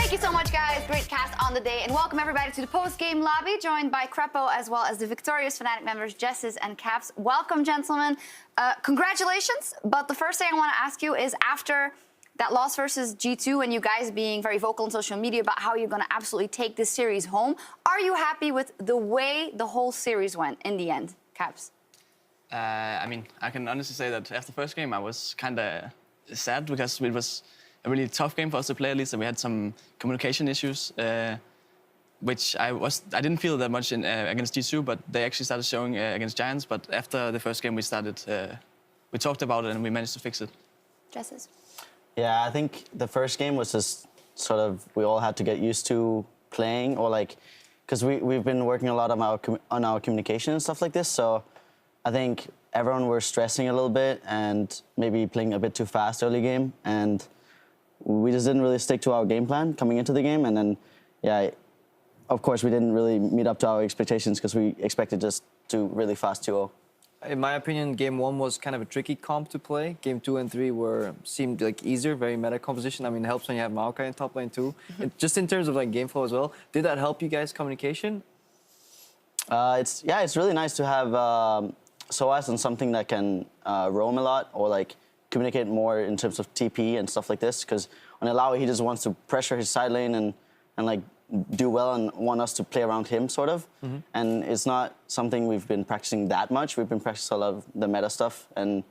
Thank you so much, guys. Great cast on the day. And welcome, everybody, to the post-game lobby, joined by Krepo, as well as the victorious Fnatic members, Jesses and Caps. Welcome, gentlemen. Congratulations. But the first thing I want to ask you is, after that loss versus G2 and you guys being very vocal on social media about how you're going to absolutely take this series home, are you happy with the way the whole series went in the end, Caps? I mean, I can honestly say that after the first game, I was kind of sad because it was a really tough game for us to play, at least, and we had some communication issues, which I didn't feel that much against G2, but they actually started showing against Giants. But after the first game, we talked about it and we managed to fix it. Jesses? Yeah, I think the first game was just sort of, we all had to get used to playing, or like, because we've been working a lot on our communication and stuff like this, so I think everyone were stressing a little bit and maybe playing a bit too fast early game, and we just didn't really stick to our game plan coming into the game. And then, yeah, of course, we didn't really meet up to our expectations because we expected just to really fast 2-0. In my opinion, Game 1 was kind of a tricky comp to play. Game 2 and 3 seemed like easier, very meta composition. I mean, it helps when you have Maokai in top lane too. Just in terms of like game flow as well, did that help you guys' communication? It's really nice to have SOAS and something that can roam a lot, or like communicate more in terms of TP and stuff like this, because on Alawi, he just wants to pressure his side lane and like do well and want us to play around him, sort of. And it's not something we've been practicing that much. We've been practicing a lot of the meta stuff, and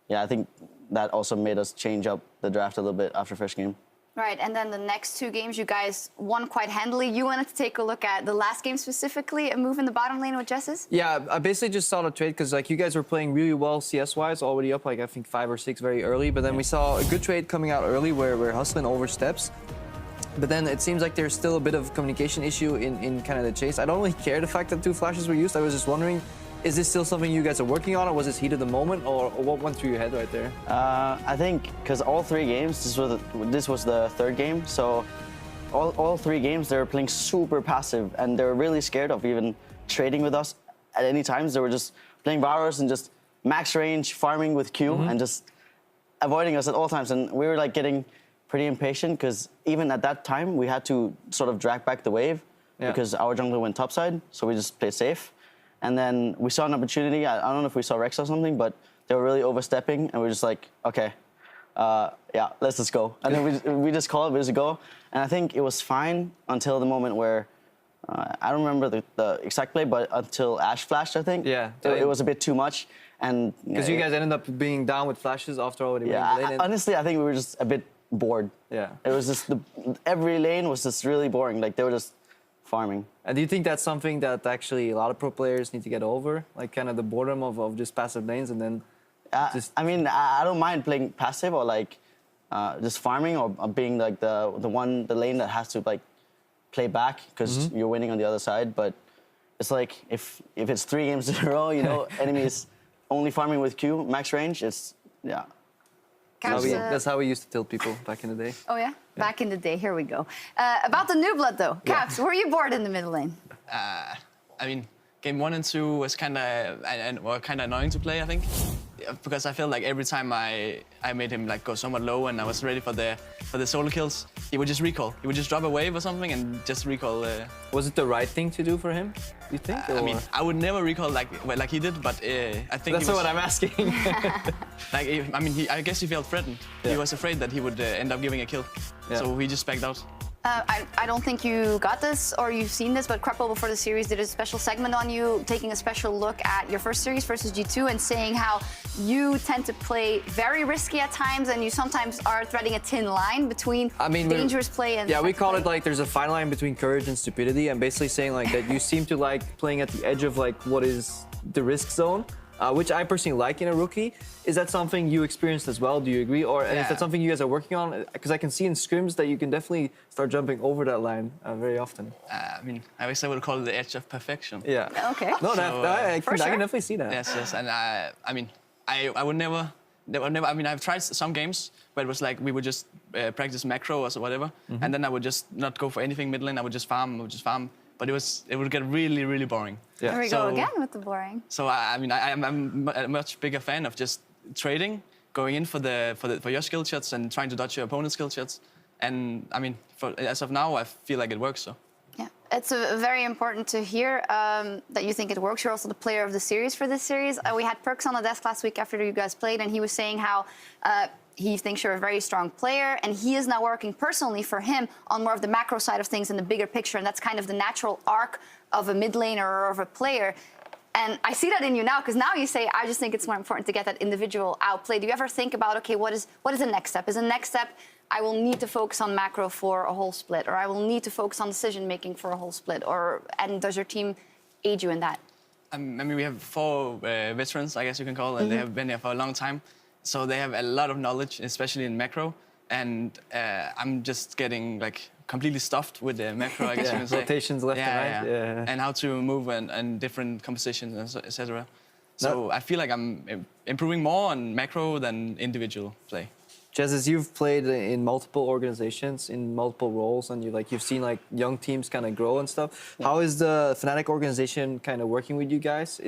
yeah, I think that also made us change up the draft a little bit after first game. Right, and then the next 2 games you guys won quite handily. You wanted to take a look at the last game specifically, a move in the bottom lane with Jesses? Yeah, I basically just saw the trade because like you guys were playing really well CS-wise, already up like I think 5 or 6 very early, but then we saw a good trade coming out early where Hustlin oversteps. But then it seems like there's still a bit of communication issue in kind of the chase. I don't really care the fact that 2 flashes were used. I was just wondering, is this still something you guys are working on, or was this heat of the moment, or what went through your head right there? I think because all 3 games, this was the 3rd game, so all 3 games they were playing super passive, and they were really scared of even trading with us at any times. They were just playing Varus and just max range, farming with Q, and just avoiding us at all times. And we were like getting pretty impatient because even at that time we had to sort of drag back the wave because our jungler went topside, so we just played safe. And then we saw an opportunity. I don't know if we saw Rex or something, but they were really overstepping, and we were just like, okay, yeah, let's just go. And then we just called it, we just go. And I think it was fine until the moment where, I don't remember the exact play, but until Ashe flashed, I think. Yeah. It was a bit too much. And because you guys ended up being down with flashes after already winning the lane. Honestly, I think we were just a bit bored. Yeah. It was just, every lane was just really boring. Like, they were just farming. And do you think that's something that actually a lot of pro players need to get over? Like kind of the boredom of just passive lanes and then just... I mean, I don't mind playing passive or like just farming or being like the lane that has to like play back because you're winning on the other side. But it's like if it's 3 games in a row, you know, enemies only farming with Q, max range, it's, yeah. That's how we used to tell people back in the day. Oh, yeah? Back in the day, here we go. About the new blood, though. Caps, were you bored in the middle lane? I mean, game 1 and 2 was kind of annoying to play, I think, because I felt like every time I made him like go somewhat low and I was ready for the solo kills, he would just recall. He would just drop a wave or something and just recall. Was it the right thing to do for him, you think? I mean, I would never recall like he did, but I think that's what I'm asking. I guess he felt threatened. He was afraid that he would end up giving a kill, so he just backed out. I don't think you got this or you've seen this, but Krepo before the series did a special segment on you, taking a special look at your first series versus G2 and saying how you tend to play very risky at times and you sometimes are threading a thin line between dangerous play and... Yeah, we call it like there's a fine line between courage and stupidity, and basically saying like that you seem to like playing at the edge of like what is the risk zone. Which I personally like in a rookie. Is that something you experienced as well? Do you agree? Or is that something you guys are working on? Because I can see in scrims that you can definitely start jumping over that line very often. I mean, I guess I would call it the edge of perfection. Yeah. Okay. No, I can definitely see that. Yes, and I mean, I would never. I mean, I've tried some games where it was like we would just practice macro or whatever, and then I would just not go for anything mid lane. I would just farm. But it would get really, really boring. Yeah. There we go again with the boring. So I mean, I'm a much bigger fan of just trading, going in for your skill shots and trying to dodge your opponent's skill shots, And I mean, as of now, I feel like it works. So. Yeah, it's very important to hear that you think it works. You're also the player of the series for this series. We had Perks on the desk last week after you guys played, and he was saying how he thinks you're a very strong player, and he is now working personally for him on more of the macro side of things in the bigger picture, and that's kind of the natural arc of a mid laner or of a player. And I see that in you now, because now you say, I just think it's more important to get that individual outplay. Do you ever think about, okay, what is the next step? Is the next step, I will need to focus on macro for a whole split, or I will need to focus on decision-making for a whole split, and does your team aid you in that? I mean, we have 4 veterans, I guess you can call, and they have been here for a long time. So they have a lot of knowledge, especially in macro. And I'm just getting like completely stuffed with the macro, I guess you can say. Rotations left and right. Yeah. And how to move and different compositions, etc. So I feel like I'm improving more on macro than individual play. Jez, as you've played in multiple organizations, in multiple roles, and you've seen like young teams kind of grow and stuff. Yeah. How is the Fnatic organization kind of working with you guys?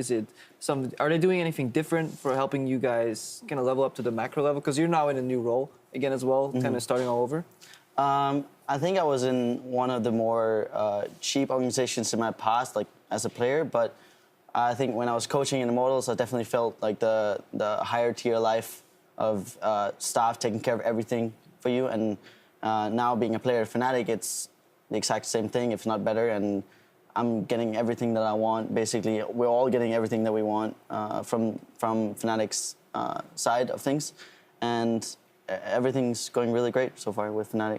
Are they doing anything different for helping you guys kind of level up to the macro level? Because you're now in a new role again as well, kind of starting all over. I think I was in one of the more cheap organizations in my past, like as a player. But I think when I was coaching in Immortals, I definitely felt like the higher tier life of staff taking care of everything for you, and now being a player at Fnatic, it's the exact same thing, if not better, and I'm getting everything that I want. Basically, we're all getting everything that we want from Fnatic's side of things, and everything's going really great so far with Fnatic.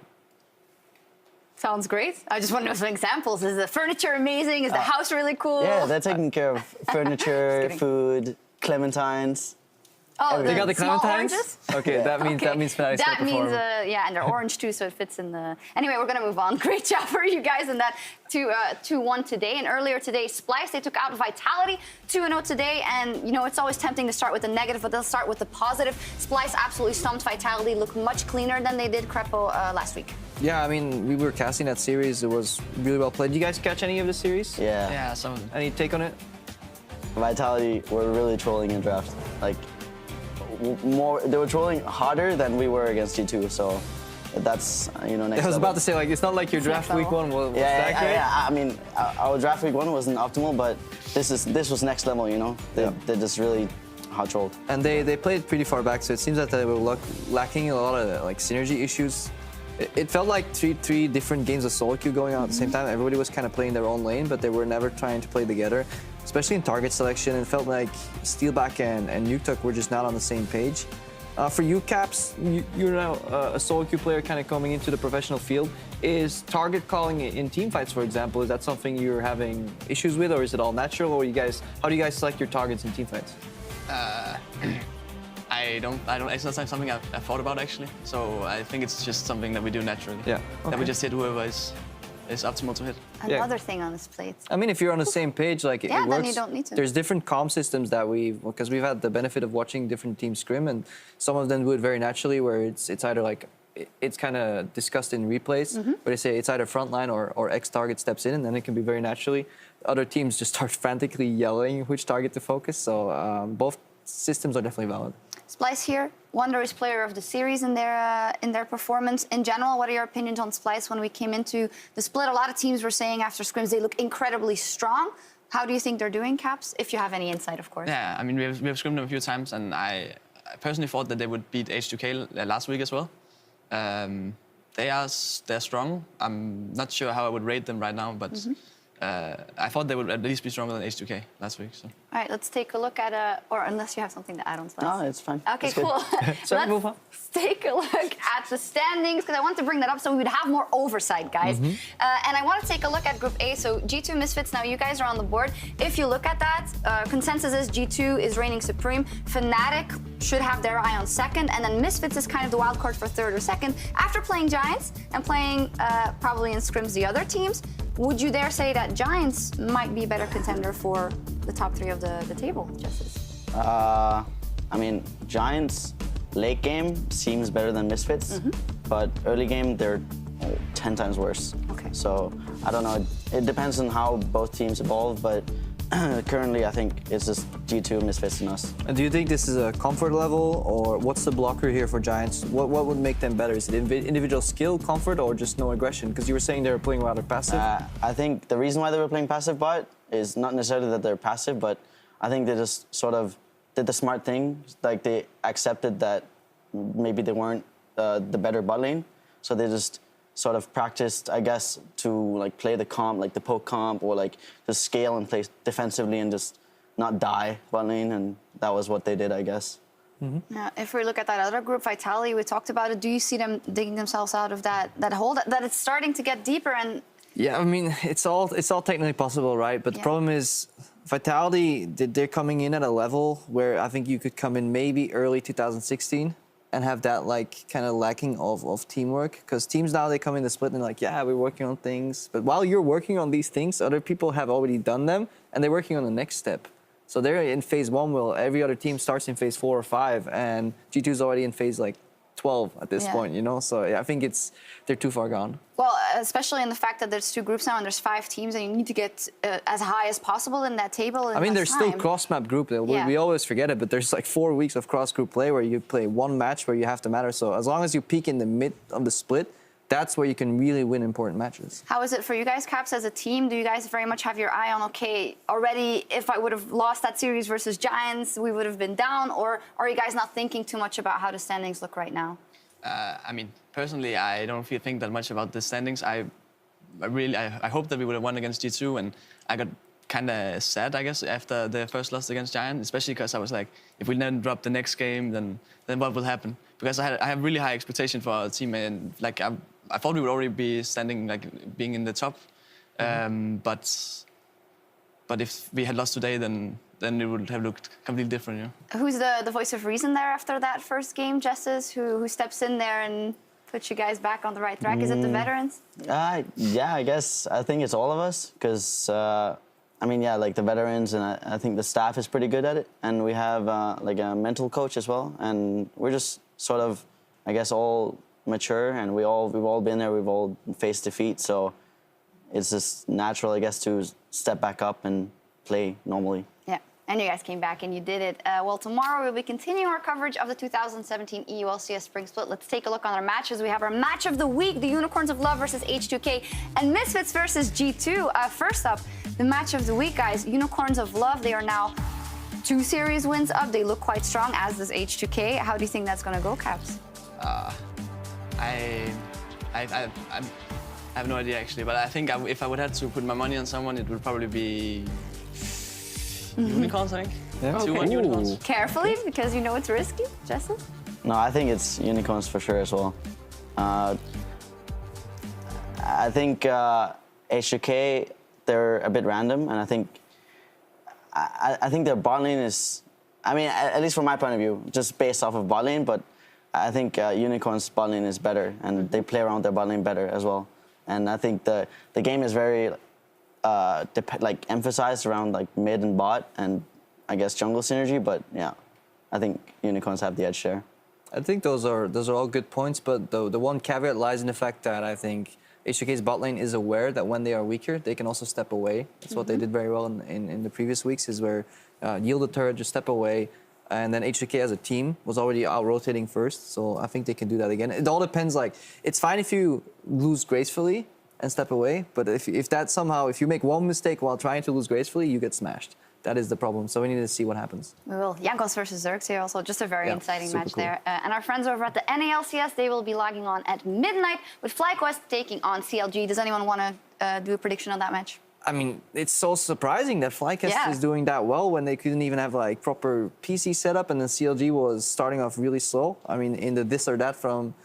Sounds great. I just want to know some examples. Is the furniture amazing? Is the house really cool? Yeah, they're taking care of furniture, food, clementines. Oh, they got the clementines? Oranges? Okay, that means Fnatic's that gonna means perform. yeah, and they're orange too, so it fits in the. Anyway, we're gonna move on. Great job for you guys in that 2-1 today. And earlier today, Splyce, they took out Vitality 2-0 today, and it's always tempting to start with the negative, but they'll start with the positive. Splyce absolutely stumped Vitality, looked much cleaner than they did Krepo last week. Yeah, I mean, we were casting that series. It was really well played. Did you guys catch any of the series? Yeah. Yeah, some of them. Any take on it? Vitality were really trolling in draft. Like, they were trolling harder than we were against G2, so that's, next level. I was about to say, like, it's not like your draft week 1 was that great. Yeah, I mean, our draft week 1 wasn't optimal, but this was next level, They just really hot trolled. And they played pretty far back, so it seems that they were lacking a lot of like synergy issues. It felt like three different games of solo queue going on at the same time. Everybody was kind of playing their own lane, but they were never trying to play together, especially in target selection. It felt like Steelback and Nuketuck were just not on the same page. For you, Caps, you're now a solo queue player kind of coming into the professional field. Is target calling in teamfights, for example, is that something you're having issues with, or is it all natural? Or how do you guys select your targets in teamfights? I don't. It's not something I've thought about actually. So I think it's just something that we do naturally. Yeah. Okay. That we just hit whoever is optimal to hit. Another thing on this plate. I mean, if you're on the same page, like it works. Then you don't need to. There's different comm systems that because we've had the benefit of watching different teams scrim, and some of them do it very naturally, where it's either like it's kind of discussed in replays, where they say it's either frontline or X target steps in, and then it can be very naturally. Other teams just start frantically yelling which target to focus. So both systems are definitely valid. Splyce here, Wonder is player of the series in their performance. In general, what are your opinions on Splyce when we came into the split? A lot of teams were saying after scrims they look incredibly strong. How do you think they're doing, Caps? If you have any insight, of course. Yeah, I mean, we have scrimmed them a few times, and I personally thought that they would beat H2K last week as well. They're strong. I'm not sure how I would rate them right now, but I thought they would at least be stronger than H2K last week. So. All right, let's take a look at or unless you have something to add on Splyce. No, it's fine. Okay, cool. Let's take a look at the standings, because I want to bring that up so we would have more oversight, guys. And I want to take a look at Group A. So G2 Misfits, now you guys are on the board. If you look at that, consensus is G2 is reigning supreme. Fnatic should have their eye on second, and then Misfits is kind of the wild card for third or second. After playing Giants and playing probably in scrims the other teams, would you dare say that Giants might be a better contender for the top 3 of the table, Justice? I mean, Giants late game seems better than Misfits, but early game they're 10 times worse. Okay. So I don't know. It depends on how both teams evolve, but currently, I think it's just G2, Misfits, and us. And do you think this is a comfort level, or what's the blocker here for Giants? What would make them better? Is it individual skill, comfort, or just no aggression? Because you were saying they were playing rather passive. I think the reason why they were playing passive bot is not necessarily that they're passive, but I think they just sort of did the smart thing. Like they accepted that maybe they weren't the better bot lane, so they just sort of practiced, I guess, to like play the comp, like the poke comp, or like just scale and play defensively and just not die bot lane, and that was what they did, I guess. Now, if we look at that other group, Vitality, we talked about it. Do you see them digging themselves out of that hole? That it's starting to get deeper and. Yeah, I mean, it's all technically possible, right? But the problem is, Vitality, they're coming in at a level where I think you could come in maybe early 2016 and have that like kind of lacking of teamwork. Because teams now, they come in the split and they're like, yeah, we're working on things. But while you're working on these things, other people have already done them and they're working on the next step. So they're in phase 1, while every other team starts in phase 4 or 5, and G2's already in phase like 12 at this point, you know? So yeah, I think they're too far gone. Well, especially in the fact that there's 2 groups now and there's 5 teams, and you need to get as high as possible in that table. I mean, there's still cross-map group. We always forget it, but there's like 4 weeks of cross-group play where you play 1 match where you have to matter. So as long as you peak in the mid of the split, that's where you can really win important matches. How is it for you guys, Caps, as a team? Do you guys very much have your eye on, okay, already if I would have lost that series versus Giants, we would have been down? Or are you guys not thinking too much about how the standings look right now? I mean, personally, I don't think that much about the standings. I hope that we would have won against G2, and I got kind of sad, I guess, after the first loss against Giant, especially because I was like, if we then drop the next game, then what will happen? Because I have really high expectation for our team, and like I thought we would already be standing, like being in the top, but if we had lost today, then it would have looked completely different, you know? Who's the voice of reason there after that first game, Jesses? Who steps in there and puts you guys back on the right track? Is it the veterans? Yeah, I guess I think it's all of us, because I mean, yeah, like the veterans, and I think the staff is pretty good at it, and we have like a mental coach as well, and we're just sort of, I guess, all mature, and we've all been there, we've all faced defeat, so it's just natural, I guess, to step back up and play normally. Yeah, and you guys came back and you did it. Well, tomorrow we'll be continuing our coverage of the 2017 EU LCS Spring Split. Let's take a look on our matches. We have our match of the week, the Unicorns of Love versus H2K, and Misfits versus G2. First up, the match of the week, guys. Unicorns of Love, they are now 2 series wins up. They look quite strong, as does H2K. How do you think that's going to go, Caps? I have no idea, actually, but I think if I would have to put my money on someone, it would probably be Unicorns, I think. Yeah. 2-1 Unicorns. Carefully, because you know it's risky, Justin? No, I think it's Unicorns for sure as well. I think H2K, they're a bit random, and I think their bot lane is, I mean, at least from my point of view, just based off of bot lane, but I think Unicorns' bot lane is better, and they play around their bot lane better as well. And I think the game is very like emphasized around like mid and bot, and I guess jungle synergy. But yeah, I think Unicorns have the edge there. I think those are all good points, but the one caveat lies in the fact that I think H2K's bot lane is aware that when they are weaker, they can also step away. That's what they did very well in the previous weeks, is where yield the turret, just step away. And then H2K as a team was already out-rotating first, so I think they can do that again. It all depends, like, it's fine if you lose gracefully and step away, but if that somehow, if you make one mistake while trying to lose gracefully, you get smashed. That is the problem, so we need to see what happens. We will. Jankos versus Zerx here also, just a very exciting match cool. there. And our friends over at the NALCS, they will be logging on at midnight with FlyQuest taking on CLG. Does anyone want to do a prediction on that match? I mean, it's so surprising that FlyQuest is doing that well when they couldn't even have like proper PC setup, and then CLG was starting off really slow. I mean, in the this or that from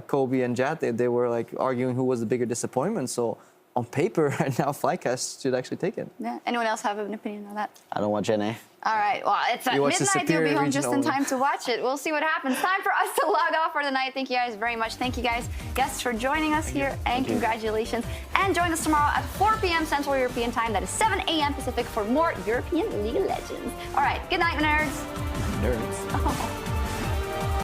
Kobe and Jat, they were like arguing who was the bigger disappointment. So on paper right now, FlyQuest should actually take it. Yeah. Anyone else have an opinion on that? I don't watch NA. All right. Well, it's at midnight. You'll be home just in time to watch it. We'll see what happens. Time for us to log off for the night. Thank you guys very much. Thank you guys, guests, for joining us here, and congratulations. And join us tomorrow at 4 p.m. Central European Time. That is 7 a.m. Pacific for more European League of Legends. All right. Good night, nerds. Nerds. Oh.